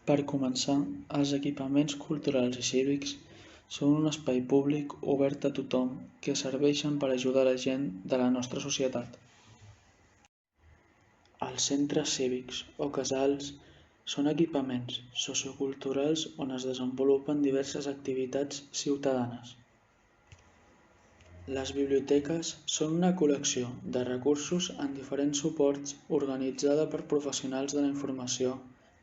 Per començar, els equipaments culturals i cívics són un espai públic obert a tothom que serveixen per ajudar la gent de la nostra societat. Els centres cívics o casals són equipaments socioculturals on es desenvolupen diverses activitats ciutadanes. Les biblioteques són una col·lecció de recursos en diferents suports organitzada per professionals de la informació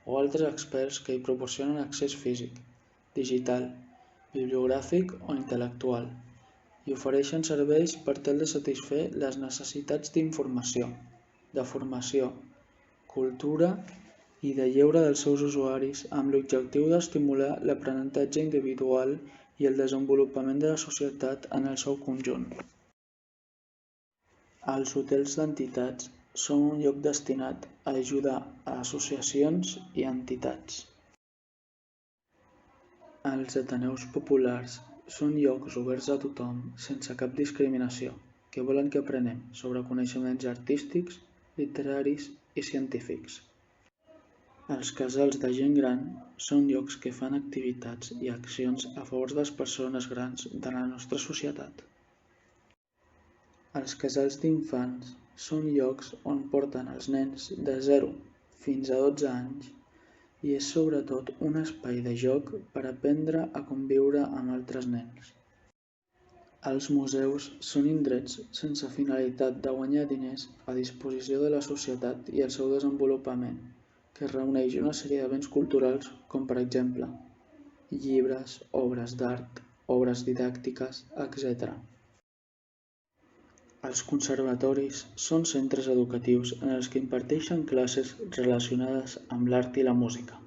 o altres experts que hi proporcionen accés físic, digital, bibliogràfic o intel·lectual i ofereixen serveis per tal de satisfer les necessitats d'informació, de formació, cultura i de lleure dels seus usuaris amb l'objectiu d'estimular l'aprenentatge individual i el desenvolupament de la societat en el seu conjunt. Els hotels d'entitats són un lloc destinat a ajudar a associacions i entitats. Els ateneus populars són llocs oberts a tothom sense cap discriminació que volen que aprenem sobre coneixements artístics, literaris i científics. Els casals de gent gran són llocs que fan activitats i accions a favor de les persones grans de la nostra societat. Els casals d'infants són llocs on porten els nens de 0 fins a 12 anys i és sobretot un espai de joc per aprendre a conviure amb altres nens. Els museus són indrets sense finalitat de guanyar diners a disposició de la societat i el seu desenvolupament, que reuneix una sèrie de béns culturals com per exemple llibres, obres d'art, obres didàctiques, etc. Els conservatoris són centres educatius en els que imparteixen classes relacionades amb l'art i la música.